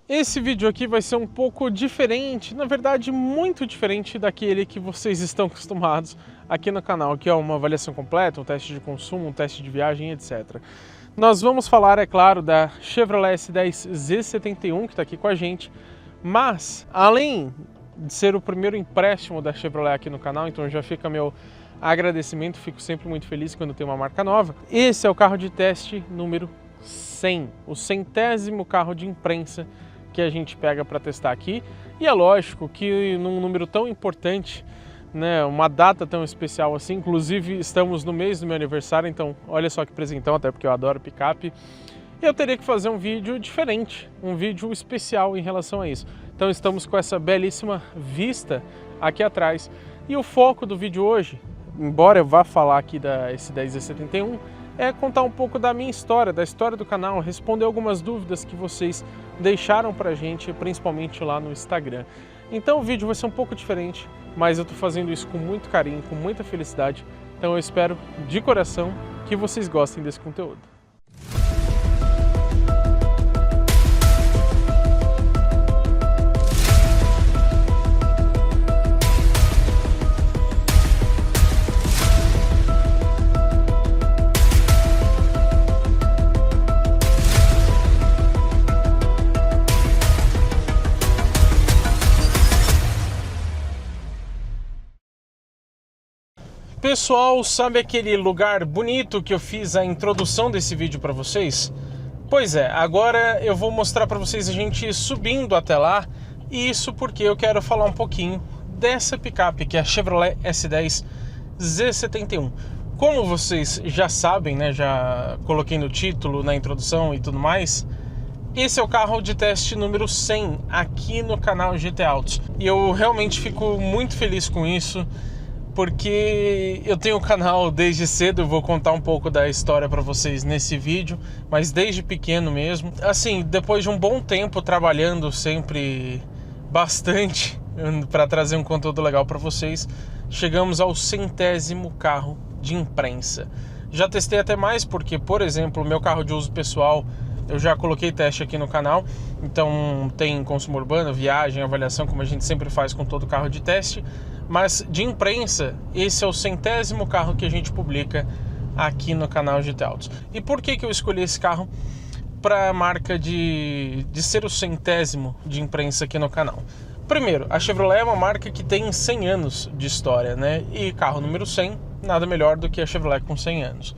Esse vídeo aqui vai ser um pouco diferente, na verdade muito diferente daquele que vocês estão acostumados aqui no canal, que é uma avaliação completa, um teste de consumo, um teste de viagem, etc. Nós vamos falar, é claro, da Chevrolet S10 Z71 que está aqui com a gente, mas além de ser o primeiro empréstimo da Chevrolet aqui no canal, então já fica meu agradecimento, fico sempre muito feliz quando tem uma marca nova. Esse é o carro de teste número 100, o 100º carro de imprensa que a gente pega para testar aqui. E é lógico que num número tão importante, né, uma data tão especial assim, inclusive estamos no mês do meu aniversário, então olha só que presentão, até porque eu adoro picape, eu teria que fazer um vídeo diferente, um vídeo especial em relação a isso. Então estamos com essa belíssima vista aqui atrás. E o foco do vídeo hoje, embora eu vá falar aqui da S10 Z71, é contar um pouco da minha história, da história do canal, responder algumas dúvidas que vocês deixaram pra gente, principalmente lá no Instagram. Então o vídeo vai ser um pouco diferente, mas eu tô fazendo isso com muito carinho, com muita felicidade, então eu espero de coração que vocês gostem desse conteúdo. Pessoal, sabe aquele lugar bonito que eu fiz a introdução desse vídeo para vocês? Pois é, agora eu vou mostrar para vocês a gente subindo até lá, e isso porque eu quero falar um pouquinho dessa picape que é a Chevrolet S10 Z71. Como vocês já sabem, né, já coloquei no título, na introdução e tudo mais, esse é o carro de teste número 100 aqui no canal GT Autos. E eu realmente fico muito feliz com isso, porque eu tenho o canal desde cedo, eu vou contar um pouco da história para vocês nesse vídeo, mas desde pequeno mesmo. Assim, depois de um bom tempo trabalhando sempre bastante para trazer um conteúdo legal para vocês, chegamos ao 100º carro de imprensa. Já testei até mais porque, por exemplo, o meu carro de uso pessoal, eu já coloquei teste aqui no canal, então tem consumo urbano, viagem, avaliação, como a gente sempre faz com todo carro de teste, mas de imprensa, esse é o 100º carro que a gente publica aqui no canal GT Autos. E por que eu escolhi esse carro para a marca de ser o 100º de imprensa aqui no canal? Primeiro, a Chevrolet é uma marca que tem 100 anos de história, né? E carro número 100, nada melhor do que a Chevrolet com 100 anos.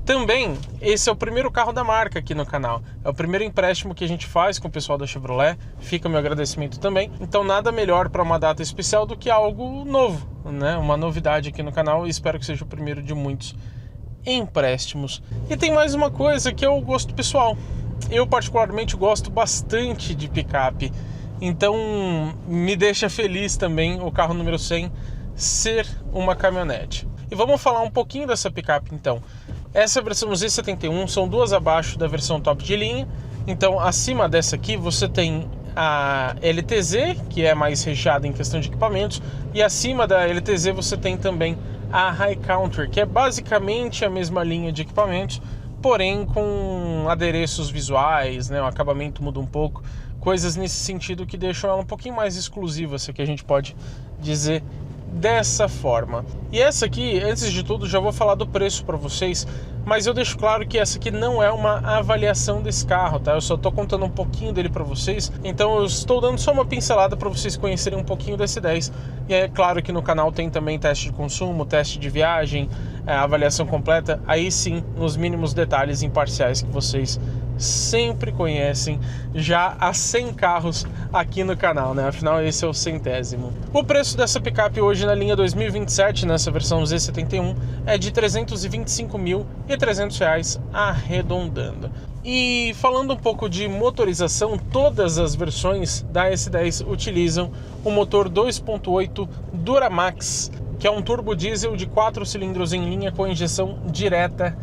Também, esse é o primeiro carro da marca aqui no canal. É o primeiro empréstimo que a gente faz com o pessoal da Chevrolet. Fica o meu agradecimento também. Então nada melhor para uma data especial do que algo novo, né? Uma novidade aqui no canal, e espero que seja o primeiro de muitos empréstimos. E tem mais uma coisa que é o gosto pessoal. Eu particularmente gosto bastante de picape. Então me deixa feliz também o carro número 100 ser uma caminhonete. E vamos falar um pouquinho dessa picape então. Essa versão Z71 são duas abaixo da versão top de linha. Então acima dessa aqui você tem a LTZ, que é mais recheada em questão de equipamentos, e acima da LTZ você tem também a High Country, que é basicamente a mesma linha de equipamentos, porém com adereços visuais, né? O acabamento muda um pouco, coisas nesse sentido que deixam ela um pouquinho mais exclusiva, se é que a gente pode dizer dessa forma. E essa aqui, antes de tudo, já vou falar do preço para vocês, mas eu deixo claro que essa aqui não é uma avaliação desse carro, tá? Eu só tô contando um pouquinho dele para vocês, então eu estou dando só uma pincelada para vocês conhecerem um pouquinho desse 10. E é claro que no canal tem também teste de consumo, teste de viagem, avaliação completa, aí sim, nos mínimos detalhes imparciais que vocês sempre conhecem já há 100 carros aqui no canal, né? Afinal, esse é o 100º. O preço dessa picape hoje na linha 2027, nessa versão Z71, é de R$ 325.300 arredondando. E falando um pouco de motorização, todas as versões da S10 utilizam o motor 2.8 Duramax, que é um turbo diesel de 4 cilindros em linha com injeção direta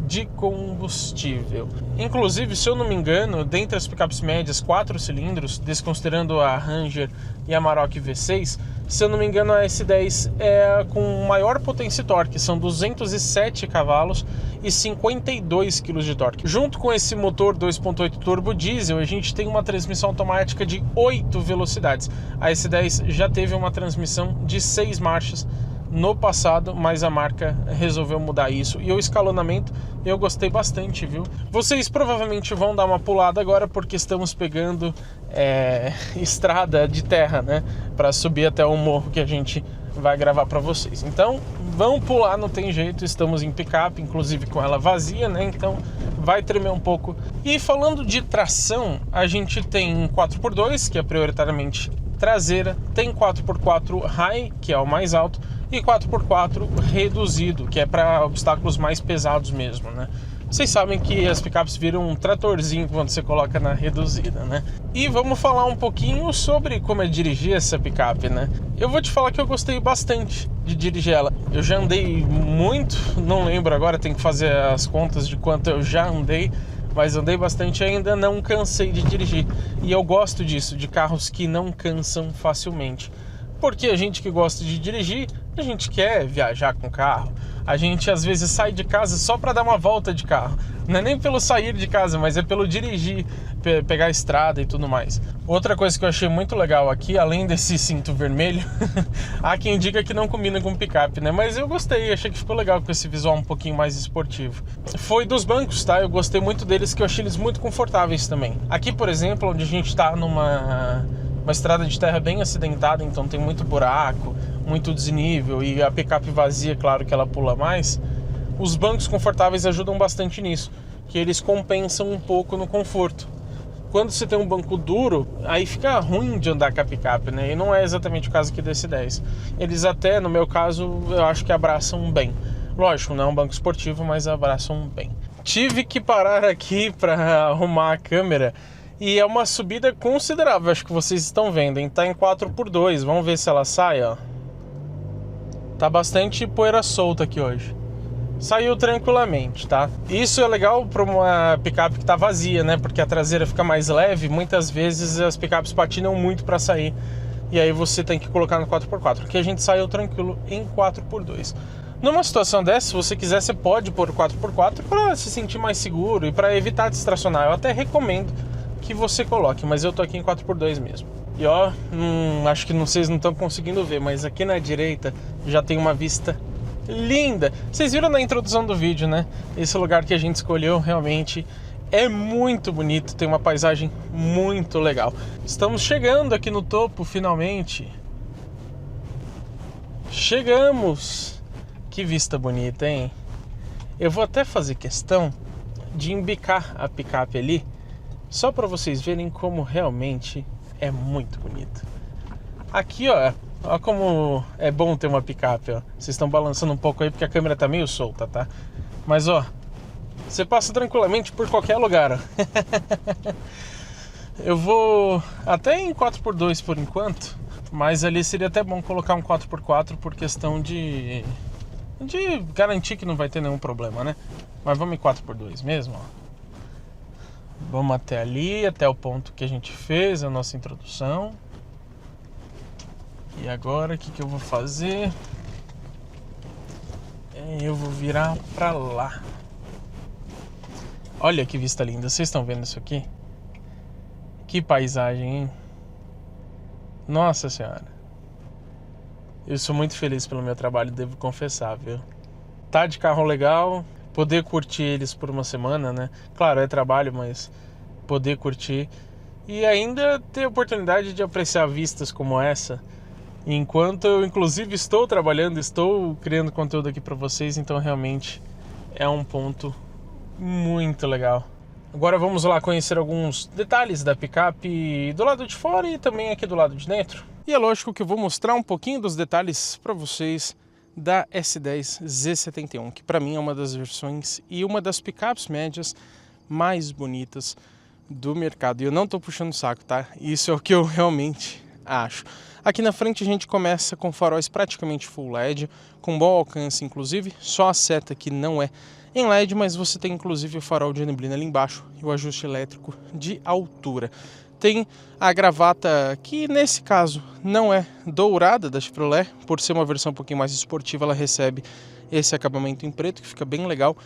de combustível. Inclusive, se eu não me engano, dentre as picapes médias 4 cilindros, desconsiderando a Ranger e a Amarok V6, se eu não me engano a S10 é com maior potência e torque, são 207 cavalos e 52 kg de torque. Junto com esse motor 2.8 turbo diesel, a gente tem uma transmissão automática de 8 velocidades. A S10 já teve uma transmissão de 6 marchas no passado, mas a marca resolveu mudar isso. E o escalonamento eu gostei bastante, viu? Vocês provavelmente vão dar uma pulada agora porque estamos pegando estrada de terra, né? Para subir até o morro que a gente vai gravar para vocês. Então, vão pular, não tem jeito, estamos em picape, inclusive com ela vazia, né? Então, vai tremer um pouco. E falando de tração, a gente tem 4x2, que é prioritariamente traseira, tem 4x4 High, que é o mais alto, e 4x4 reduzido, que é para obstáculos mais pesados mesmo, né? Vocês sabem que as picapes viram um tratorzinho quando você coloca na reduzida, né? E vamos falar um pouquinho sobre como é dirigir essa picape, né? Eu vou te falar que eu gostei bastante de dirigir ela. Eu já andei muito, não lembro agora, tenho que fazer as contas de quanto eu já andei, mas andei bastante e ainda não cansei de dirigir. E eu gosto disso, de carros que não cansam facilmente. Porque a gente que gosta de dirigir, a gente quer viajar com o carro. A gente às vezes sai de casa só para dar uma volta de carro. Não é nem pelo sair de casa, mas é pelo dirigir, pegar a estrada e tudo mais. Outra coisa que eu achei muito legal aqui, além desse cinto vermelho, há quem diga que não combina com picape, né? Mas eu gostei, achei que ficou legal com esse visual um pouquinho mais esportivo. Foi dos bancos, tá? Eu gostei muito deles, que eu achei eles muito confortáveis também. Aqui, por exemplo, onde a gente tá numa estrada de terra bem acidentada, então tem muito buraco, muito desnível, e a picape vazia, claro que ela pula mais. Os bancos confortáveis ajudam bastante nisso, que eles compensam um pouco no conforto. Quando você tem um banco duro, aí fica ruim de andar com a picape, né? E não é exatamente o caso aqui desse 10. Eles até, no meu caso, eu acho que abraçam bem. Lógico, não é um banco esportivo, mas abraçam bem. Tive que parar aqui para arrumar a câmera. E é uma subida considerável, acho que vocês estão vendo, hein? Tá em 4x2, vamos ver se ela sai, ó. Tá bastante poeira solta aqui hoje. Saiu tranquilamente, tá? Isso é legal para uma picape que tá vazia, né? Porque a traseira fica mais leve, muitas vezes as picapes patinam muito para sair. E aí você tem que colocar no 4x4. Aqui a gente saiu tranquilo em 4x2. Numa situação dessa, se você quiser, você pode pôr 4x4 para se sentir mais seguro e para evitar distracionar. Eu até recomendo que você coloque, mas eu tô aqui em 4x2 mesmo. E ó, acho que vocês não estão conseguindo ver, mas aqui na direita já tem uma vista linda. Vocês viram na introdução do vídeo, né? Esse lugar que a gente escolheu realmente é muito bonito, tem uma paisagem muito legal. Estamos chegando aqui no topo, finalmente. Chegamos! Que vista bonita, hein? Eu vou até fazer questão de embicar a picape ali, só para vocês verem como realmente é muito bonito. Aqui, ó como é bom ter uma picape, ó. Vocês estão balançando um pouco aí porque a câmera tá meio solta, tá? Mas, ó, você passa tranquilamente por qualquer lugar, ó. Eu vou até em 4x2 por enquanto, mas ali seria até bom colocar um 4x4 por questão de garantir que não vai ter nenhum problema, né? Mas vamos em 4x2 mesmo, ó. Vamos até ali, até o ponto que a gente fez a nossa introdução. E agora o que eu vou fazer? Eu vou virar pra lá. Olha que vista linda, vocês estão vendo isso aqui? Que paisagem, hein? Nossa Senhora. Eu sou muito feliz pelo meu trabalho, devo confessar, viu? Tá de carro legal, poder curtir eles por uma semana, né? Claro, é trabalho, mas poder curtir. E ainda ter a oportunidade de apreciar vistas como essa, enquanto eu inclusive estou trabalhando, estou criando conteúdo aqui para vocês, então realmente é um ponto muito legal. Agora vamos lá conhecer alguns detalhes da picape do lado de fora e também aqui do lado de dentro. E é lógico que eu vou mostrar um pouquinho dos detalhes para vocês da S10 Z71, que para mim é uma das versões e uma das picapes médias mais bonitas do mercado. E eu não estou puxando o saco, tá? Isso é o que eu realmente acho. Aqui na frente a gente começa com faróis praticamente full LED, com bom alcance inclusive, só a seta que não é em LED, mas você tem inclusive o farol de neblina ali embaixo e o ajuste elétrico de altura. Tem a gravata, que nesse caso não é dourada da Chevrolet, por ser uma versão um pouquinho mais esportiva, ela recebe esse acabamento em preto, que fica bem legal.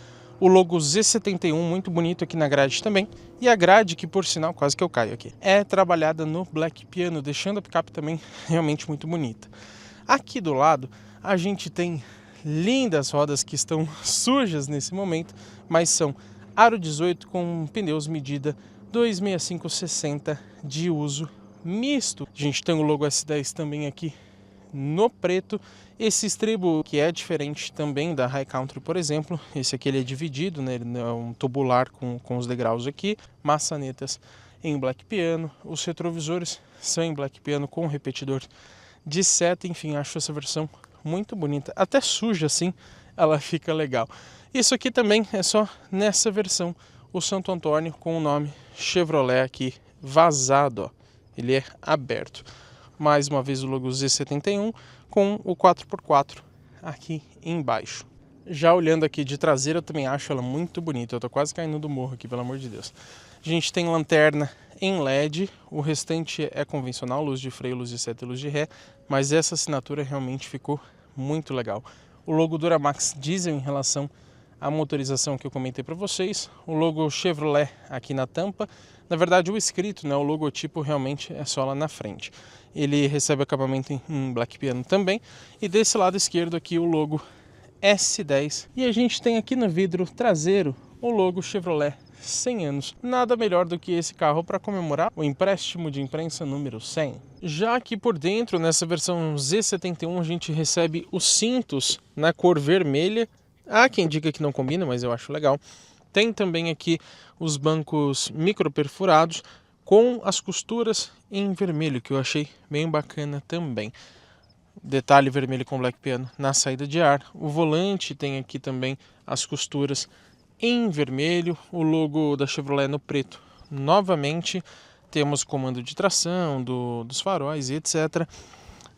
O logo Z71, muito bonito aqui na grade também. E a grade, que por sinal, quase que eu caio aqui, é trabalhada no Black Piano, deixando a picape também realmente muito bonita. Aqui do lado, a gente tem lindas rodas que estão sujas nesse momento, mas são aro 18 com pneus medida 265/60 de uso misto. A gente tem o logo S10 também aqui no preto. Esse estribo que é diferente também da High Country, por exemplo. Esse aqui ele é dividido, né? Ele é um tubular com os degraus aqui. Maçanetas em Black Piano. Os retrovisores são em Black Piano com repetidor de seta. Enfim, acho essa versão muito bonita. Até suja assim, ela fica legal. Isso aqui também é só nessa versão. O Santo Antônio com o nome Chevrolet aqui vazado, ó. Ele é aberto. Mais uma vez o logo Z71 com o 4x4 aqui embaixo. Já olhando aqui de traseira, eu também acho ela muito bonita. Eu tô quase caindo do morro aqui, pelo amor de Deus. A gente tem lanterna em LED, o restante é convencional, luz de freio, luz de seta e luz de ré, mas essa assinatura realmente ficou muito legal. O logo Duramax Diesel em relação a motorização que eu comentei para vocês, o logo Chevrolet aqui na tampa, na verdade o escrito, né, o logotipo realmente é só lá na frente. Ele recebe acabamento em Black Piano também, e desse lado esquerdo aqui o logo S10, e a gente tem aqui no vidro traseiro o logo Chevrolet 100 anos. Nada melhor do que esse carro para comemorar o empréstimo de imprensa número 100. Já aqui por dentro, nessa versão Z71, a gente recebe os cintos na cor vermelha. Há quem diga que não combina, mas eu acho legal. Tem também aqui os bancos microperfurados com as costuras em vermelho, que eu achei bem bacana também. Detalhe vermelho com Black Piano na saída de ar. O volante tem aqui também as costuras em vermelho. O logo da Chevrolet no preto. Novamente temos comando de tração, dos faróis e etc.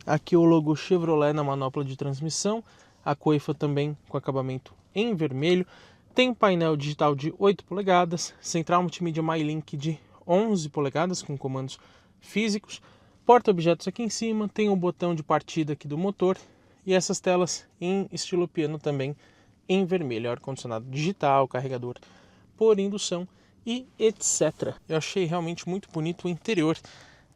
Aqui o logo Chevrolet na manopla de transmissão. A coifa também com acabamento em vermelho. Tem painel digital de 8 polegadas, central multimídia MyLink de 11 polegadas com comandos físicos, porta-objetos aqui em cima, tem o botão de partida aqui do motor e essas telas em estilo piano também em vermelho, ar-condicionado digital, carregador por indução e etc. Eu achei realmente muito bonito o interior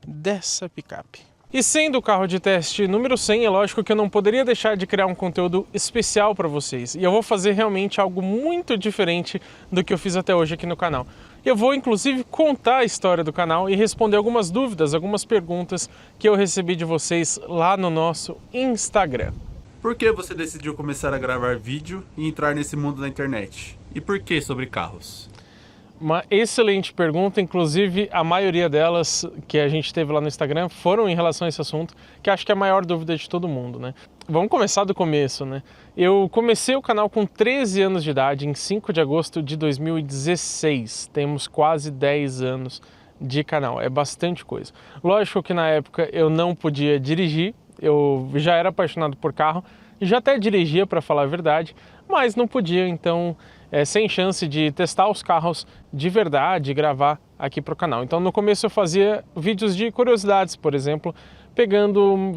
dessa picape. E sendo o carro de teste número 100, é lógico que eu não poderia deixar de criar um conteúdo especial para vocês. E eu vou fazer realmente algo muito diferente do que eu fiz até hoje aqui no canal. Eu vou inclusive contar a história do canal e responder algumas dúvidas, algumas perguntas que eu recebi de vocês lá no nosso Instagram. Por que você decidiu começar a gravar vídeo e entrar nesse mundo da internet? E por que sobre carros? Uma excelente pergunta, inclusive a maioria delas que a gente teve lá no Instagram foram em relação a esse assunto, que acho que é a maior dúvida de todo mundo, né? Vamos começar do começo, né? Eu comecei o canal com 13 anos de idade, em 5 de agosto de 2016. Temos quase 10 anos de canal, é bastante coisa. Lógico que na época eu não podia dirigir, eu já era apaixonado por carro, já até dirigia para falar a verdade, mas não podia, então sem chance de testar os carros de verdade e gravar aqui para o canal. Então no começo eu fazia vídeos de curiosidades, por exemplo,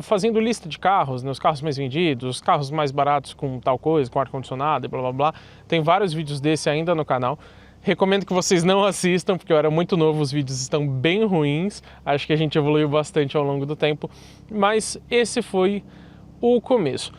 fazendo lista de carros, né, os carros mais vendidos, os carros mais baratos com tal coisa, com ar-condicionado e blá blá blá. Tem vários vídeos desse ainda no canal. Recomendo que vocês não assistam, porque eu era muito novo, os vídeos estão bem ruins. Acho que a gente evoluiu bastante ao longo do tempo, mas esse foi o começo.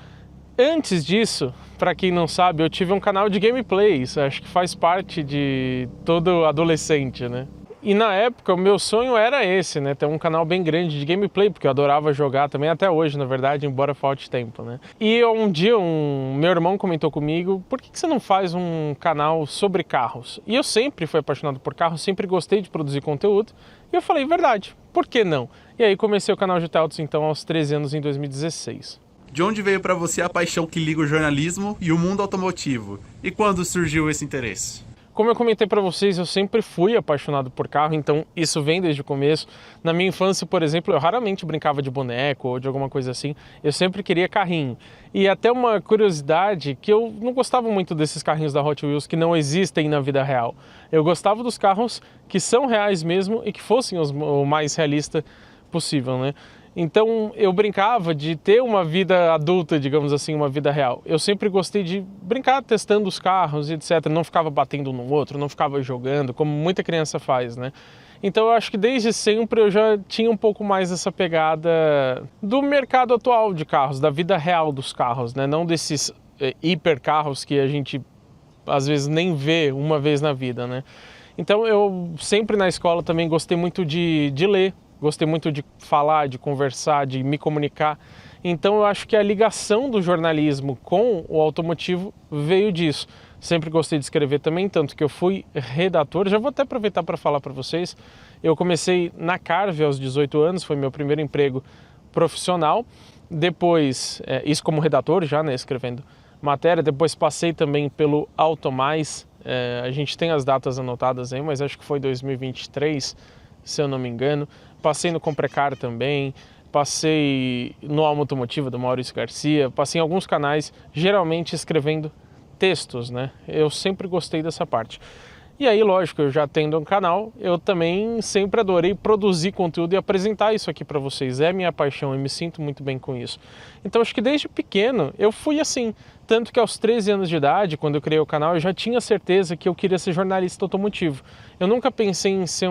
Antes disso, para quem não sabe, eu tive um canal de gameplays, acho que faz parte de todo adolescente, né? E na época o meu sonho era esse, né? Ter um canal bem grande de gameplay, porque eu adorava jogar também até hoje, na verdade, embora falte tempo, né? E um dia meu irmão comentou comigo, por que você não faz um canal sobre carros? E eu sempre fui apaixonado por carros, sempre gostei de produzir conteúdo, e eu falei, verdade, por que não? E aí comecei o canal GT Autos então aos 13 anos em 2016. De onde veio para você a paixão que liga o jornalismo e o mundo automotivo? E quando surgiu esse interesse? Como eu comentei para vocês, eu sempre fui apaixonado por carro, então isso vem desde o começo. Na minha infância, por exemplo, eu raramente brincava de boneco ou de alguma coisa assim, eu sempre queria carrinho. E até uma curiosidade, que eu não gostava muito desses carrinhos da Hot Wheels que não existem na vida real. Eu gostava dos carros que são reais mesmo e que fossem o mais realista possível, né? Então eu brincava de ter uma vida adulta, digamos assim, uma vida real. Eu sempre gostei de brincar testando os carros, etc. Não ficava batendo no outro, não ficava jogando, como muita criança faz, né? Então eu acho que desde sempre eu já tinha um pouco mais essa pegada do mercado atual de carros, da vida real dos carros, né? Não desses hipercarros que a gente às vezes nem vê uma vez na vida, né? Então eu sempre na escola também gostei muito de ler. Gostei muito de falar, de conversar, de me comunicar. Então eu acho que a ligação do jornalismo com o automotivo veio disso. Sempre gostei de escrever também, tanto que eu fui redator. Já vou até aproveitar para falar para vocês. Eu comecei na Carve aos 18 anos, foi meu primeiro emprego profissional. Depois, isso como redator já, né, escrevendo matéria. Depois passei também pelo Automais. A gente tem as datas anotadas aí, mas acho que foi 2023, se eu não me engano. Passei no Comprecar também, passei no Alma Automotiva do Maurício Garcia, passei em alguns canais, geralmente escrevendo textos, né? Eu sempre gostei dessa parte. E aí, lógico, eu já tendo um canal, eu também sempre adorei produzir conteúdo e apresentar isso aqui para vocês. É minha paixão e me sinto muito bem com isso. Então, acho que desde pequeno eu fui assim. Tanto que aos 13 anos de idade, quando eu criei o canal, eu já tinha certeza que eu queria ser jornalista automotivo. Eu nunca pensei em ser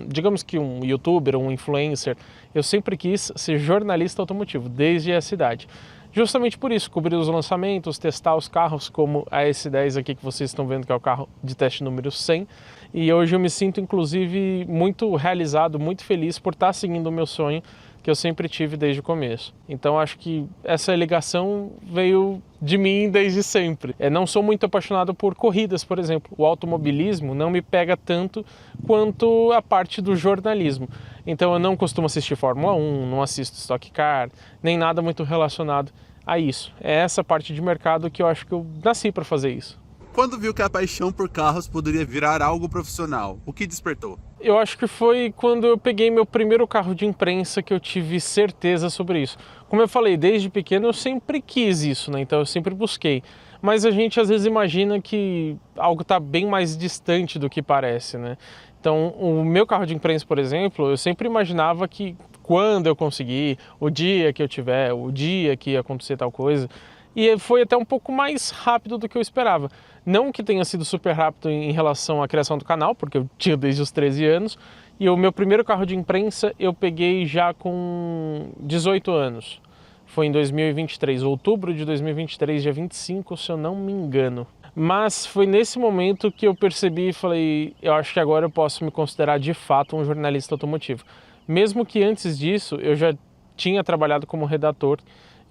digamos que um youtuber ou um influencer. Eu sempre quis ser jornalista automotivo, desde essa idade. Justamente por isso, cobrir os lançamentos, testar os carros como a S10 aqui que vocês estão vendo, que é o carro de teste número 100. E hoje eu me sinto, inclusive, muito realizado, muito feliz por estar seguindo o meu sonho, que eu sempre tive desde o começo. Então acho que essa ligação veio de mim desde sempre. Não sou muito apaixonado por corridas, por exemplo. O automobilismo não me pega tanto quanto a parte do jornalismo. Então eu não costumo assistir Fórmula 1, não assisto Stock Car, nem nada muito relacionado a isso. É essa parte de mercado que eu acho que eu nasci para fazer isso. Quando viu que a paixão por carros poderia virar algo profissional, o que despertou? Eu acho que foi quando eu peguei meu primeiro carro de imprensa que eu tive certeza sobre isso. Como eu falei, desde pequeno eu sempre quis isso, né? Então eu sempre busquei. Mas a gente às vezes imagina que algo está bem mais distante do que parece, né? Então o meu carro de imprensa, por exemplo, eu sempre imaginava que quando eu conseguir, o dia que eu tiver, o dia que ia acontecer tal coisa. E foi até um pouco mais rápido do que eu esperava. Não que tenha sido super rápido em relação à criação do canal, porque eu tinha desde os 13 anos. E o meu primeiro carro de imprensa eu peguei já com 18 anos. Foi em 2023, outubro de 2023, dia 25, se eu não me engano. Mas foi nesse momento que eu percebi e falei, eu acho que agora eu posso me considerar de fato um jornalista automotivo. Mesmo que antes disso eu já tinha trabalhado como redator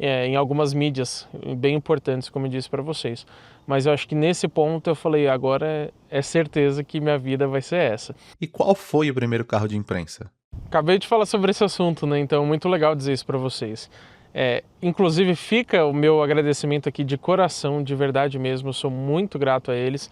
em algumas mídias bem importantes, como eu disse para vocês. Mas eu acho que nesse ponto eu falei, agora é certeza que minha vida vai ser essa. E qual foi o primeiro carro de imprensa? Acabei de falar sobre esse assunto, né? Então é muito legal dizer isso para vocês. Inclusive fica o meu agradecimento aqui de coração, de verdade mesmo, eu sou muito grato a eles,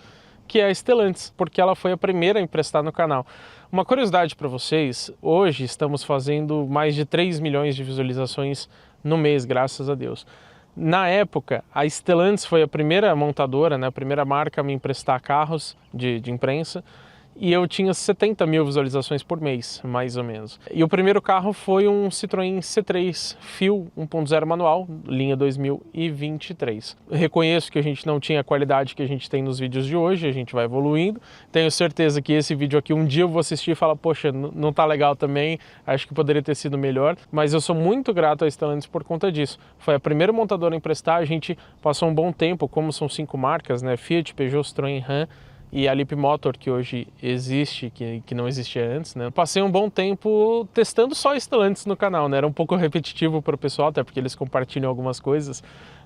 que é a Stellantis, porque ela foi a primeira a emprestar no canal. Uma curiosidade para vocês, hoje estamos fazendo mais de 3 milhões de visualizações no mês, graças a Deus. Na época, a Stellantis foi a primeira montadora, né, a primeira marca a me emprestar carros de imprensa, e eu tinha 70 mil visualizações por mês, mais ou menos. E o primeiro carro foi um Citroën C3 Fil 1.0 manual, linha 2023. Reconheço que a gente não tinha a qualidade que a gente tem nos vídeos de hoje, a gente vai evoluindo. Tenho certeza que esse vídeo aqui um dia eu vou assistir e falar, poxa, não tá legal também, acho que poderia ter sido melhor. Mas eu sou muito grato a Stellantis por conta disso. Foi a primeira montadora a emprestar, a gente passou um bom tempo, como são 5 marcas, né? Fiat, Peugeot, Citroën, Ram, e a Leapmotor, que hoje existe, que não existia antes, né? Passei um bom tempo testando só Stellantis no canal, né? Era um pouco repetitivo para o pessoal, até porque eles compartilham algumas coisas,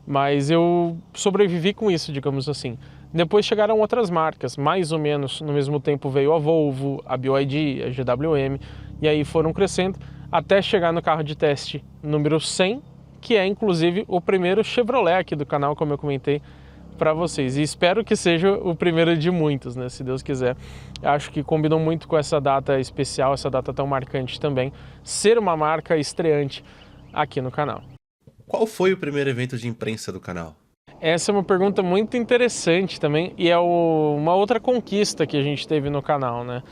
mas eu sobrevivi com isso, digamos assim. Depois chegaram outras marcas, mais ou menos no mesmo tempo veio a Volvo, a BYD, a GWM, e aí foram crescendo até chegar no carro de teste número 100, que é inclusive o primeiro Chevrolet aqui do canal, como eu comentei, para vocês. E espero que seja o primeiro de muitos, né? Se Deus quiser. Acho que combinou muito com essa data especial, essa data tão marcante também, ser uma marca estreante aqui no canal. Qual foi o primeiro evento de imprensa do canal? Essa é uma pergunta muito interessante também e é uma outra conquista que a gente teve no canal, né?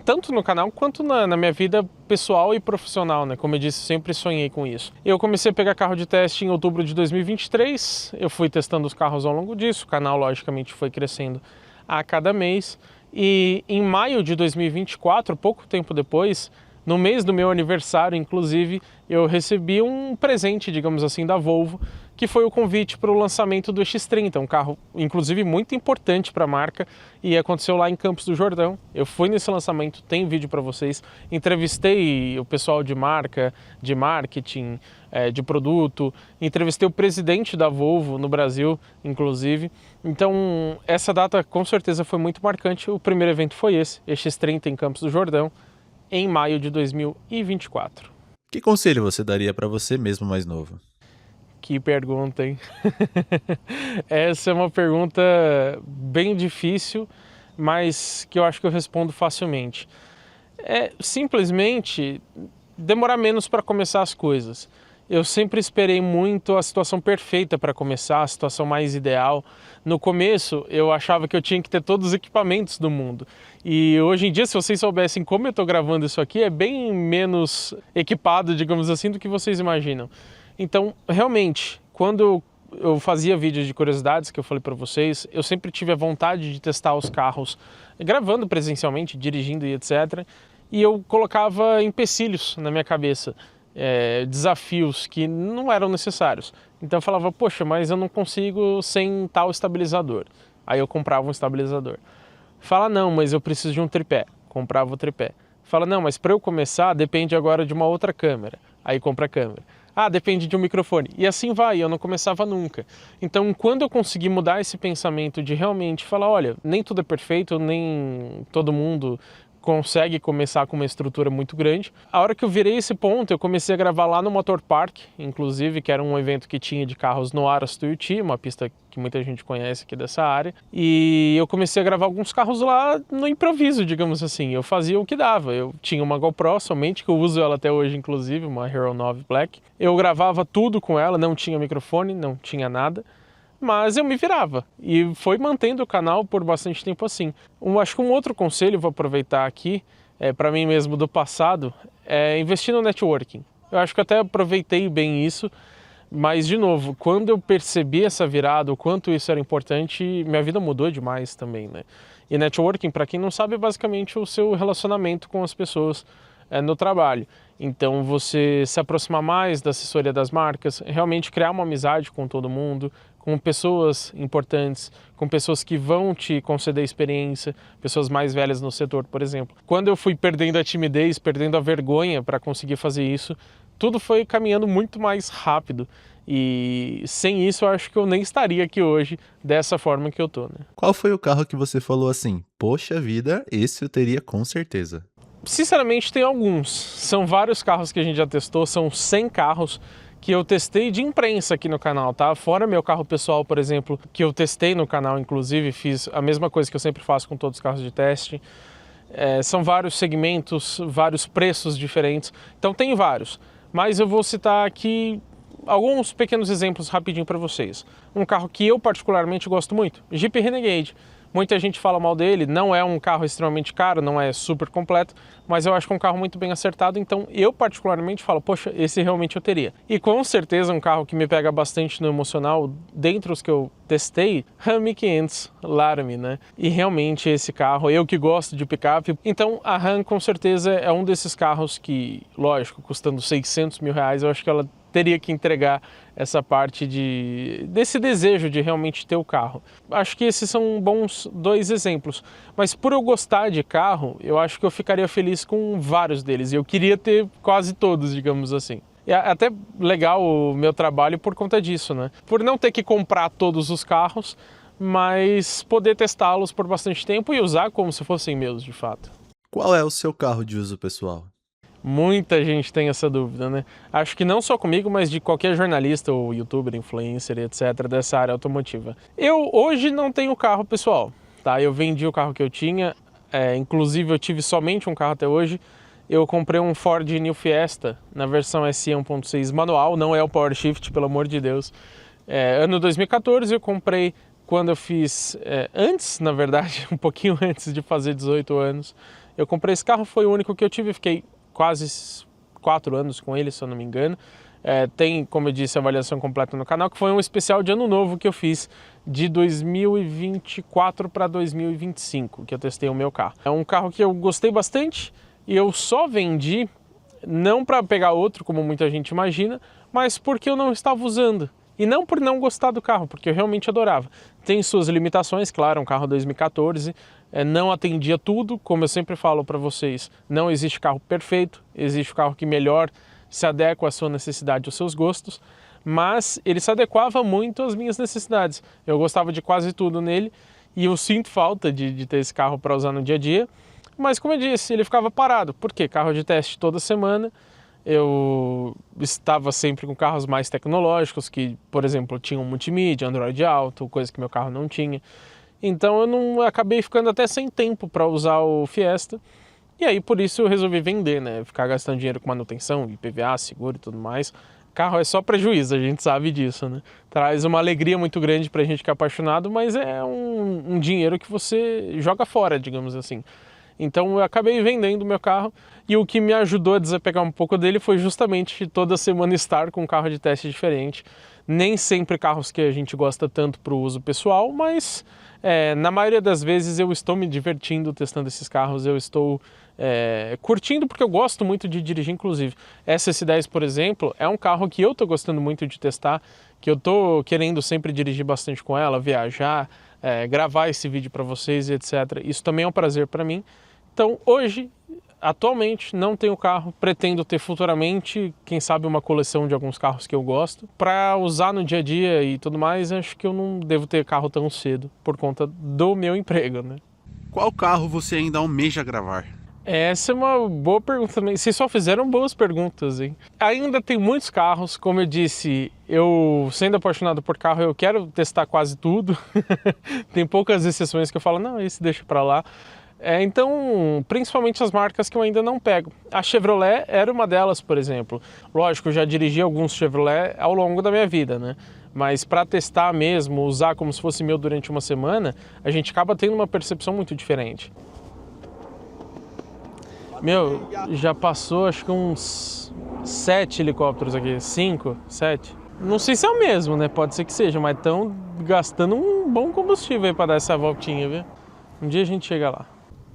Tanto no canal quanto na minha vida pessoal e profissional, né? Como eu disse, sempre sonhei com isso. Eu comecei a pegar carro de teste em outubro de 2023, eu fui testando os carros ao longo disso, o canal logicamente foi crescendo a cada mês e em maio de 2024, pouco tempo depois, no mês do meu aniversário, inclusive, eu recebi um presente, digamos assim, da Volvo, que foi o convite para o lançamento do X30, um carro, inclusive, muito importante para a marca, e aconteceu lá em Campos do Jordão. Eu fui nesse lançamento, tem vídeo para vocês, entrevistei o pessoal de marca, de marketing, de produto, entrevistei o presidente da Volvo no Brasil, inclusive. Então, essa data, com certeza, foi muito marcante. O primeiro evento foi esse, X30 em Campos do Jordão, em maio de 2024. Que conselho você daria para você mesmo mais novo? Que pergunta, hein? Essa é uma pergunta bem difícil, mas que eu acho que eu respondo facilmente. É simplesmente demorar menos para começar as coisas. Eu sempre esperei muito a situação perfeita para começar, a situação mais ideal. No começo, eu achava que eu tinha que ter todos os equipamentos do mundo. E hoje em dia, se vocês soubessem como eu estou gravando isso aqui, é bem menos equipado, digamos assim, do que vocês imaginam. Então, realmente, quando eu fazia vídeos de curiosidades, que eu falei para vocês, eu sempre tive a vontade de testar os carros, gravando presencialmente, dirigindo e etc. E eu colocava empecilhos na minha cabeça. Desafios que não eram necessários. Então eu falava, poxa, mas eu não consigo sem tal estabilizador. Aí eu comprava um estabilizador. Fala, não, mas eu preciso de um tripé. Comprava o tripé. Fala, não, mas para eu começar depende agora de uma outra câmera. Aí compra a câmera. Ah, depende de um microfone. E assim vai, eu não começava nunca. Então, quando eu consegui mudar esse pensamento de realmente falar, olha, nem tudo é perfeito, nem todo mundo consegue começar com uma estrutura muito grande. A hora que eu virei esse ponto, eu comecei a gravar lá no Motor Park, inclusive, que era um evento que tinha de carros no Aras Tuiuti, uma pista que muita gente conhece aqui dessa área. E eu comecei a gravar alguns carros lá no improviso, digamos assim. Eu fazia o que dava. Eu tinha uma GoPro somente, que eu uso ela até hoje, inclusive, uma Hero 9 Black. Eu gravava tudo com ela, não tinha microfone, não tinha nada. Mas eu me virava e foi mantendo o canal por bastante tempo assim. Acho que um outro conselho, vou aproveitar aqui, para mim mesmo do passado, é investir no networking. Eu acho que até aproveitei bem isso, mas de novo, quando eu percebi essa virada, o quanto isso era importante, minha vida mudou demais também, né? E networking, para quem não sabe, é basicamente o seu relacionamento com as pessoas no trabalho. Então você se aproximar mais da assessoria das marcas, realmente criar uma amizade com todo mundo, com pessoas importantes, com pessoas que vão te conceder experiência, pessoas mais velhas no setor, por exemplo. Quando eu fui perdendo a timidez, perdendo a vergonha para conseguir fazer isso, tudo foi caminhando muito mais rápido. E sem isso eu acho que eu nem estaria aqui hoje dessa forma que eu tô, né? Qual foi o carro que você falou assim, poxa vida, esse eu teria com certeza? Sinceramente, tem alguns. São vários carros que a gente já testou, são 100 carros que eu testei de imprensa aqui no canal, tá? Fora meu carro pessoal, por exemplo, que eu testei no canal, inclusive, fiz a mesma coisa que eu sempre faço com todos os carros de teste. São vários segmentos, vários preços diferentes, então tem vários. Mas eu vou citar aqui alguns pequenos exemplos rapidinho para vocês. Um carro que eu particularmente gosto muito, Jeep Renegade. Muita gente fala mal dele, não é um carro extremamente caro, não é super completo, mas eu acho que é um carro muito bem acertado, então eu particularmente falo, poxa, esse realmente eu teria. E com certeza um carro que me pega bastante no emocional, dentre os que eu testei, Ram 1500 Laramie, né? E realmente esse carro, eu que gosto de picape, então a Ram com certeza é um desses carros que, lógico, custando 600 mil reais, eu acho que ela teria que entregar essa parte desse desejo de realmente ter o carro. Acho que esses são bons dois exemplos, mas por eu gostar de carro, eu acho que eu ficaria feliz com vários deles, e eu queria ter quase todos, digamos assim. É até legal o meu trabalho por conta disso, né? Por não ter que comprar todos os carros, mas poder testá-los por bastante tempo e usar como se fossem meus, de fato. Qual é o seu carro de uso pessoal? Muita gente tem essa dúvida, né? Acho que não só comigo, mas de qualquer jornalista ou youtuber, influencer, etc. dessa área automotiva. Eu hoje não tenho carro pessoal, tá? Eu vendi o carro que eu tinha, inclusive eu tive somente um carro até hoje. Eu comprei um Ford New Fiesta na versão SE 1.6 manual, não é o Power Shift, pelo amor de Deus. Ano 2014 eu comprei quando eu fiz, antes, na verdade, um pouquinho antes de fazer 18 anos. Eu comprei esse carro, foi o único que eu tive, fiquei quase 4 anos com ele, se eu não me engano. Tem, como eu disse, a avaliação completa no canal, que foi um especial de ano novo que eu fiz de 2024 para 2025, que eu testei o meu carro. É um carro que eu gostei bastante e eu só vendi, não para pegar outro, como muita gente imagina, mas porque eu não estava usando. E não por não gostar do carro, porque eu realmente adorava. Tem suas limitações, claro, um carro 2014, não atendia tudo, como eu sempre falo para vocês, não existe carro perfeito, existe carro que melhor se adequa à sua necessidade, aos seus gostos, mas ele se adequava muito às minhas necessidades. Eu gostava de quase tudo nele e eu sinto falta de ter esse carro para usar no dia a dia, mas como eu disse, ele ficava parado. Por quê? Carro de teste toda semana. Eu estava sempre com carros mais tecnológicos, que, por exemplo, tinham multimídia, Android Auto, coisa que meu carro não tinha. Então eu acabei ficando até sem tempo para usar o Fiesta. E aí por isso eu resolvi vender, né? Ficar gastando dinheiro com manutenção, IPVA, seguro e tudo mais. Carro é só prejuízo, a gente sabe disso, né? Traz uma alegria muito grande pra gente que é apaixonado, mas é um dinheiro que você joga fora, digamos assim. Então eu acabei vendendo o meu carro e o que me ajudou a desapegar um pouco dele foi justamente toda semana estar com um carro de teste diferente. Nem sempre carros que a gente gosta tanto para o uso pessoal, mas na maioria das vezes eu estou me divertindo testando esses carros, eu estou curtindo porque eu gosto muito de dirigir, inclusive. Essa S10, por exemplo, é um carro que eu estou gostando muito de testar, que eu estou querendo sempre dirigir bastante com ela, viajar, gravar esse vídeo para vocês e etc. Isso também é um prazer para mim. Então hoje, atualmente, não tenho carro, pretendo ter futuramente, quem sabe, uma coleção de alguns carros que eu gosto. Para usar no dia a dia e tudo mais, acho que eu não devo ter carro tão cedo, por conta do meu emprego, né? Qual carro você ainda almeja gravar? Essa é uma boa pergunta também. Vocês só fizeram boas perguntas, hein? Ainda tem muitos carros, como eu disse, eu sendo apaixonado por carro, eu quero testar quase tudo. Tem poucas exceções que eu falo, não, esse deixa pra lá. Então, principalmente as marcas que eu ainda não pego. A Chevrolet era uma delas, por exemplo. Lógico, eu já dirigi alguns Chevrolet ao longo da minha vida, né? Mas para testar mesmo, usar como se fosse meu durante uma semana, a gente acaba tendo uma percepção muito diferente. Meu, já passou acho que uns 7 helicópteros aqui, 5, 7. Não sei se é o mesmo, né? Pode ser que seja, mas estão gastando um bom combustível aí para dar essa voltinha, viu? Um dia a gente chega lá.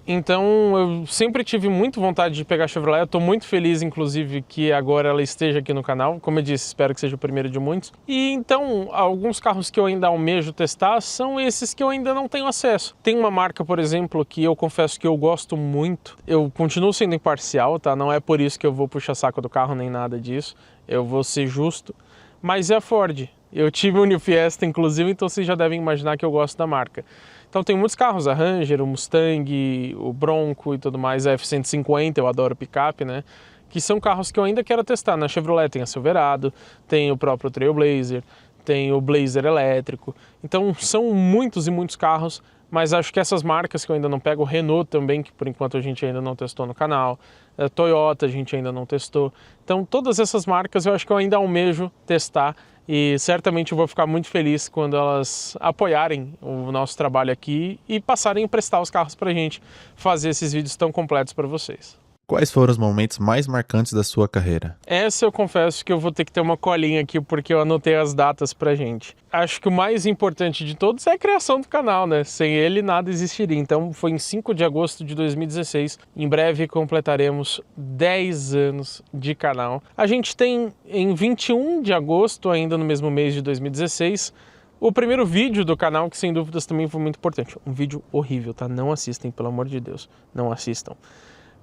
Então eu sempre tive muito vontade de pegar a Chevrolet, eu estou muito feliz inclusive que agora ela esteja aqui no canal, como eu disse, espero que seja o primeiro de muitos. E então, alguns carros que eu ainda almejo testar são esses que eu ainda não tenho acesso. Tem uma marca, por exemplo, que eu confesso que eu gosto muito, eu continuo sendo imparcial, tá? Não é por isso que eu vou puxar saco do carro nem nada disso, eu vou ser justo, mas é a Ford. Eu tive o New Fiesta, inclusive, então vocês já devem imaginar que eu gosto da marca. Então tem muitos carros, a Ranger, o Mustang, o Bronco e tudo mais, a F-150, eu adoro picape, né? Que são carros que eu ainda quero testar. Na Chevrolet tem a Silverado, tem o próprio Trailblazer, tem o Blazer elétrico. Então são muitos e muitos carros, mas acho que essas marcas que eu ainda não pego, o Renault também, que por enquanto a gente ainda não testou no canal, a Toyota a gente ainda não testou. Então todas essas marcas eu acho que eu ainda almejo testar e certamente eu vou ficar muito feliz quando elas apoiarem o nosso trabalho aqui e passarem a emprestar os carros pra gente fazer esses vídeos tão completos para vocês. Quais foram os momentos mais marcantes da sua carreira? Essa eu confesso que eu vou ter que ter uma colinha aqui porque eu anotei as datas pra gente. Acho que o mais importante de todos é a criação do canal, né? Sem ele nada existiria. Então foi em 5 de agosto de 2016. Em breve completaremos 10 anos de canal. A gente tem em 21 de agosto, ainda no mesmo mês de 2016, o primeiro vídeo do canal, que sem dúvidas também foi muito importante. Um vídeo horrível, tá? Não assistem, pelo amor de Deus. Não assistam.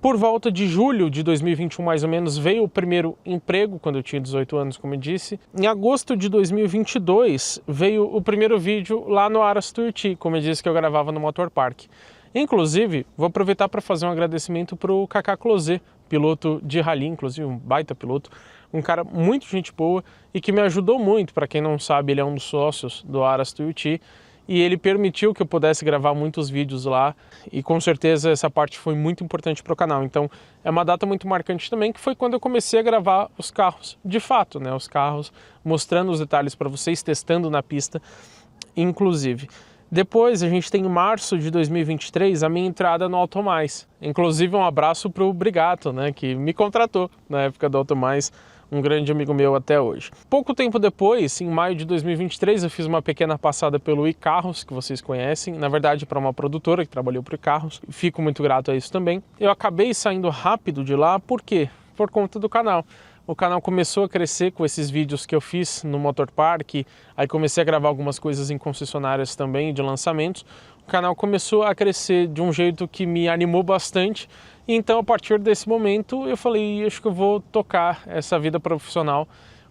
Por volta de julho de 2021, mais ou menos, veio o primeiro emprego, quando eu tinha 18 anos, como eu disse. Em agosto de 2022, veio o primeiro vídeo lá no Aras Tuiuti, como eu disse que eu gravava no Motor Park. Inclusive, vou aproveitar para fazer um agradecimento para o Kaká Closet piloto de rally, inclusive um baita piloto, um cara muito gente boa e que me ajudou muito. Para quem não sabe, ele é um dos sócios do Aras Tuiuti e ele permitiu que eu pudesse gravar muitos vídeos lá e com certeza essa parte foi muito importante para o canal. Então é uma data muito marcante também, que foi quando eu comecei a gravar os carros de fato, né? Os carros, mostrando os detalhes para vocês, testando na pista, inclusive. Depois a gente tem em março de 2023 a minha entrada no Automais. Inclusive um abraço para o Brigato, né, que me contratou na época do Automais, um grande amigo meu até hoje. Pouco tempo depois, em maio de 2023, eu fiz uma pequena passada pelo iCarros, que vocês conhecem, na verdade para uma produtora que trabalhou para o iCarros. Fico muito grato a isso também. Eu acabei saindo rápido de lá, por quê? Por conta do canal. O canal começou a crescer com esses vídeos que eu fiz no Motor Park, aí comecei a gravar algumas coisas em concessionárias também, de lançamentos. O canal começou a crescer de um jeito que me animou bastante, então a partir desse momento eu falei, acho que eu vou tocar essa vida profissional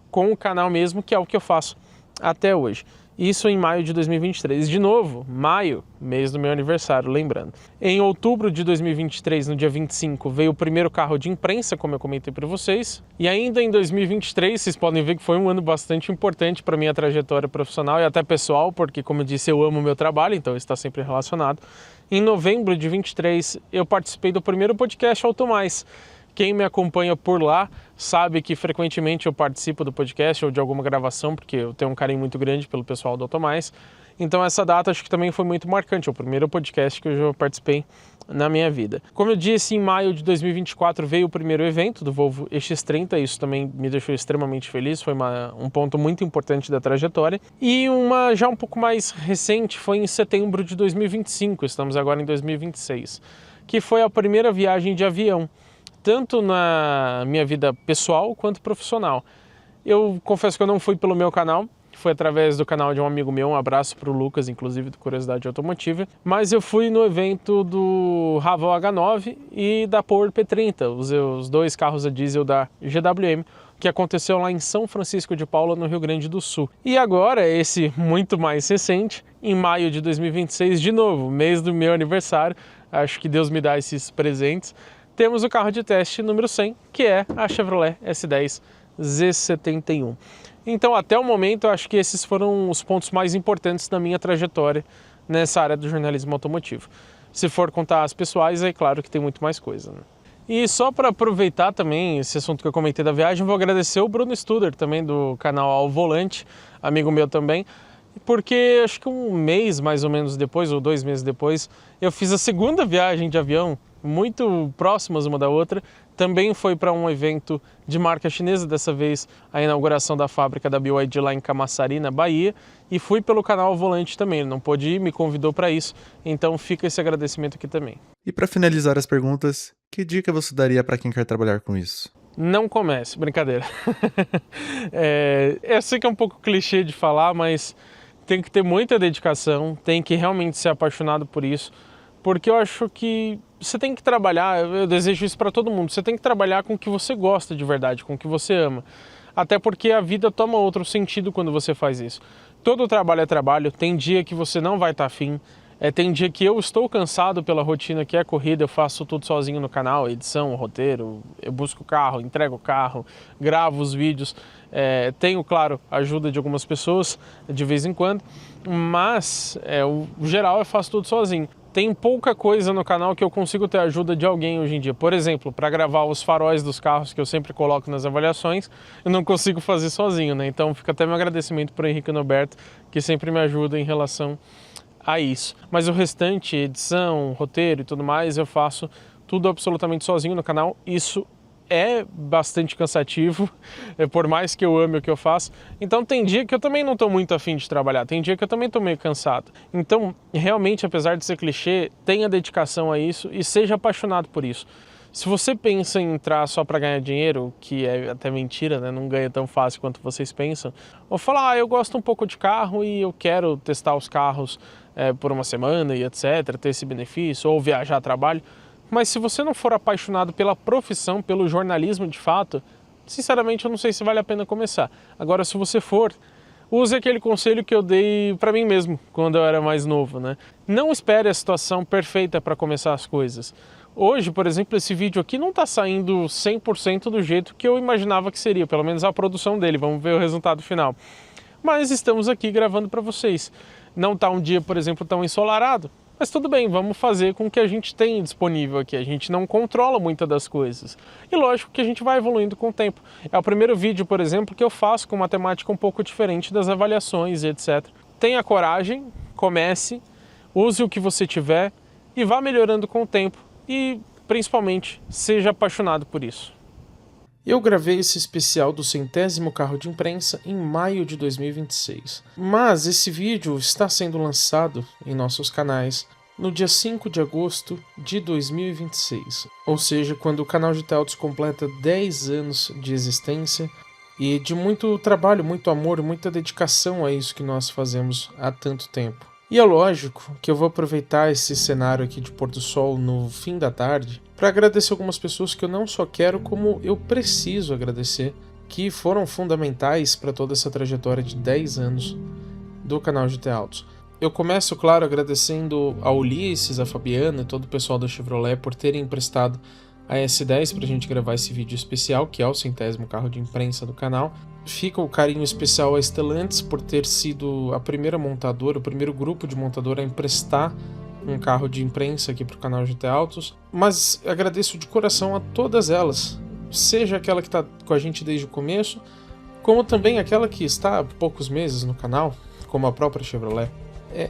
com o canal mesmo, que é o que eu faço até hoje. Isso em maio de 2023. De novo, maio, mês do meu aniversário, lembrando. Em outubro de 2023, no dia 25, veio o primeiro carro de imprensa, como eu comentei para vocês. E ainda em 2023, vocês podem ver que foi um ano bastante importante para minha trajetória profissional e até pessoal, porque, como eu disse, eu amo o meu trabalho, então está sempre relacionado. Em novembro de 23, eu participei do primeiro podcast Automais. Quem me acompanha por lá sabe que frequentemente eu participo do podcast ou de alguma gravação, porque eu tenho um carinho muito grande pelo pessoal do Automais. Então essa data acho que também foi muito marcante, é o primeiro podcast que eu já participei na minha vida. Como eu disse, em maio de 2024 veio o primeiro evento do Volvo EX30, isso também me deixou extremamente feliz, foi um ponto muito importante da trajetória. E uma já um pouco mais recente foi em setembro de 2025, estamos agora em 2026, que foi a primeira viagem de avião, tanto na minha vida pessoal quanto profissional. Eu confesso que eu não fui pelo meu canal, foi através do canal de um amigo meu, um abraço para o Lucas, inclusive, do Curiosidade Automotiva, mas eu fui no evento do Raval H9 e da Power P30, os dois carros a diesel da GWM, que aconteceu lá em São Francisco de Paula, no Rio Grande do Sul. E agora, esse muito mais recente, em maio de 2026, de novo, mês do meu aniversário, acho que Deus me dá esses presentes, temos o carro de teste número 100, que é a Chevrolet S10 Z71. Então, até o momento, eu acho que esses foram os pontos mais importantes da minha trajetória nessa área do jornalismo automotivo. Se for contar as pessoais, é claro que tem muito mais coisa, né? E só para aproveitar também esse assunto que eu comentei da viagem, vou agradecer o Bruno Studer, também do canal Ao Volante, amigo meu também, porque acho que um mês mais ou menos depois, ou 2 meses depois, eu fiz a segunda viagem de avião, muito próximas uma da outra. Também foi para um evento de marca chinesa, dessa vez a inauguração da fábrica da BYD lá em Camaçari, na Bahia, e fui pelo canal Volante também, ele não pôde ir, me convidou para isso, então fica esse agradecimento aqui também. E para finalizar as perguntas, que dica você daria para quem quer trabalhar com isso? Não comece, brincadeira. Eu sei que é um pouco clichê de falar, mas tem que ter muita dedicação, tem que realmente ser apaixonado por isso, porque eu acho que você tem que trabalhar, eu desejo isso para todo mundo, você tem que trabalhar com o que você gosta de verdade, com o que você ama. Até porque a vida toma outro sentido quando você faz isso. Todo trabalho é trabalho, tem dia que você não vai estar afim, tem dia que eu estou cansado pela rotina que é corrida, eu faço tudo sozinho no canal, edição, roteiro, eu busco o carro, entrego o carro, gravo os vídeos, tenho, claro, a ajuda de algumas pessoas de vez em quando, mas o geral eu faço tudo sozinho. Tem pouca coisa no canal que eu consigo ter a ajuda de alguém hoje em dia. Por exemplo, para gravar os faróis dos carros que eu sempre coloco nas avaliações, eu não consigo fazer sozinho, né? Então fica até meu agradecimento para o Henrique Noberto, que sempre me ajuda em relação a isso. Mas o restante, edição, roteiro e tudo mais, eu faço tudo absolutamente sozinho no canal. Isso é bastante cansativo, por mais que eu ame o que eu faço. Então tem dia que eu também não estou muito afim de trabalhar, tem dia que eu também estou meio cansado. Então, realmente, apesar de ser clichê, tenha dedicação a isso e seja apaixonado por isso. Se você pensa em entrar só para ganhar dinheiro, que é até mentira, né? Não ganha tão fácil quanto vocês pensam, ou falar, eu gosto um pouco de carro e eu quero testar os carros por uma semana e etc, ter esse benefício, ou viajar a trabalho. Mas se você não for apaixonado pela profissão, pelo jornalismo de fato, sinceramente eu não sei se vale a pena começar. Agora, se você for, use aquele conselho que eu dei para mim mesmo quando eu era mais novo, né? Não espere a situação perfeita para começar as coisas. Hoje, por exemplo, esse vídeo aqui não está saindo 100% do jeito que eu imaginava que seria, pelo menos a produção dele, vamos ver o resultado final. Mas estamos aqui gravando para vocês. Não está um dia, por exemplo, tão ensolarado, mas tudo bem, vamos fazer com o que a gente tem disponível aqui. A gente não controla muitas das coisas. E lógico que a gente vai evoluindo com o tempo. É o primeiro vídeo, por exemplo, que eu faço com uma temática um pouco diferente das avaliações e etc. Tenha coragem, comece, use o que você tiver e vá melhorando com o tempo. E, principalmente, seja apaixonado por isso. Eu gravei esse especial do 100º carro de imprensa em maio de 2026. Mas esse vídeo está sendo lançado em nossos canais no dia 5 de agosto de 2026. Ou seja, quando o canal GT Autos completa 10 anos de existência e de muito trabalho, muito amor, muita dedicação a isso que nós fazemos há tanto tempo. E é lógico que eu vou aproveitar esse cenário aqui de pôr do sol no fim da tarde para agradecer algumas pessoas que eu não só quero, como eu preciso agradecer, que foram fundamentais para toda essa trajetória de 10 anos do canal GT Autos. Eu começo, claro, agradecendo ao Ulisses, a Fabiana e todo o pessoal da Chevrolet por terem emprestado a S10 para a gente gravar esse vídeo especial, que é o 100º carro de imprensa do canal. Fica o carinho especial a Stellantis por ter sido a primeira montadora, o primeiro grupo de montadora a emprestar um carro de imprensa aqui para o canal GT Autos. Mas agradeço de coração a todas elas, seja aquela que está com a gente desde o começo, como também aquela que está há poucos meses no canal, como a própria Chevrolet.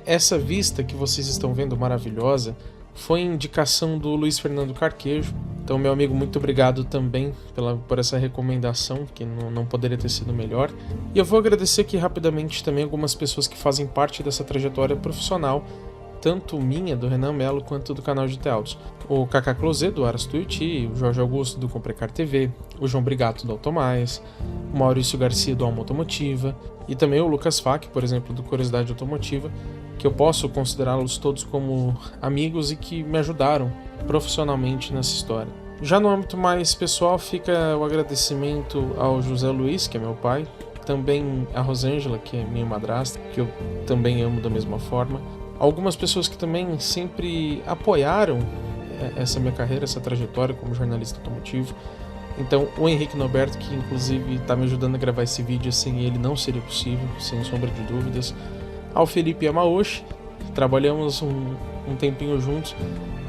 Essa vista que vocês estão vendo maravilhosa foi indicação do Luiz Fernando Carquejo. Então, meu amigo, muito obrigado também por essa recomendação, que não poderia ter sido melhor. E eu vou agradecer aqui rapidamente também algumas pessoas que fazem parte dessa trajetória profissional, tanto minha, do Renan Melo, quanto do canal GT Autos. O Kaká Closet, do Aras Tuiuti, o Jorge Augusto, do Comprecar TV, o João Brigato, do Automais, o Maurício Garcia, do Alma Automotiva, e também o Lucas Fac, por exemplo, do Curiosidade Automotiva, que eu posso considerá-los todos como amigos e que me ajudaram profissionalmente nessa história. Já no âmbito mais pessoal, fica o agradecimento ao José Luiz, que é meu pai, também a Rosângela, que é minha madrasta, que eu também amo da mesma forma. Algumas pessoas que também sempre apoiaram essa minha carreira, essa trajetória como jornalista automotivo. Então, o Henrique Norberto, que inclusive está me ajudando a gravar esse vídeo, sem ele não seria possível, sem sombra de dúvidas. Ao Felipe Yamauchi, trabalhamos um tempinho juntos,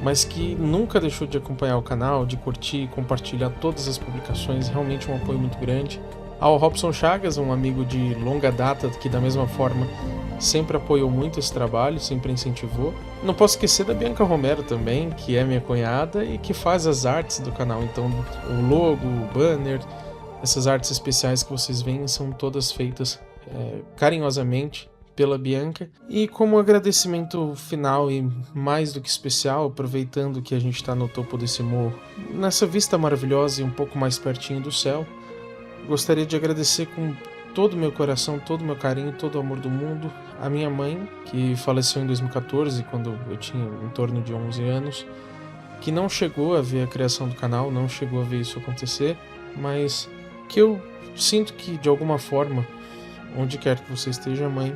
mas que nunca deixou de acompanhar o canal, de curtir e compartilhar todas as publicações, realmente um apoio muito grande. Ao Robson Chagas, um amigo de longa data, que da mesma forma sempre apoiou muito esse trabalho, sempre incentivou. Não posso esquecer da Bianca Romero também, que é minha cunhada e que faz as artes do canal. Então, o logo, o banner, essas artes especiais que vocês veem são todas feitas carinhosamente pela Bianca. E como agradecimento final e mais do que especial, aproveitando que a gente está no topo desse morro, nessa vista maravilhosa e um pouco mais pertinho do céu, gostaria de agradecer com todo o meu coração, todo o meu carinho, todo o amor do mundo, a minha mãe, que faleceu em 2014, quando eu tinha em torno de 11 anos, que não chegou a ver a criação do canal, não chegou a ver isso acontecer, mas que eu sinto que, de alguma forma, onde quer que você esteja, mãe,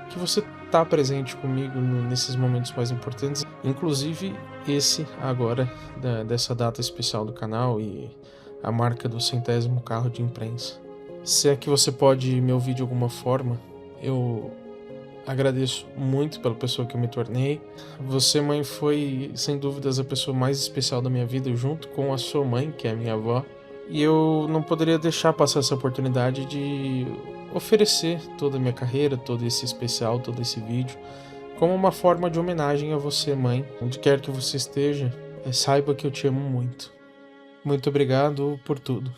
que você está presente comigo nesses momentos mais importantes, inclusive esse agora, dessa data especial do canal e a marca do 100º carro de imprensa. Se é que você pode me ouvir de alguma forma, eu agradeço muito pela pessoa que eu me tornei. Você, mãe, foi sem dúvidas a pessoa mais especial da minha vida, junto com a sua mãe, que é a minha avó. E eu não poderia deixar passar essa oportunidade de oferecer toda a minha carreira, todo esse especial, todo esse vídeo, como uma forma de homenagem a você, mãe. Onde quer que você esteja, saiba que eu te amo muito. Muito obrigado por tudo.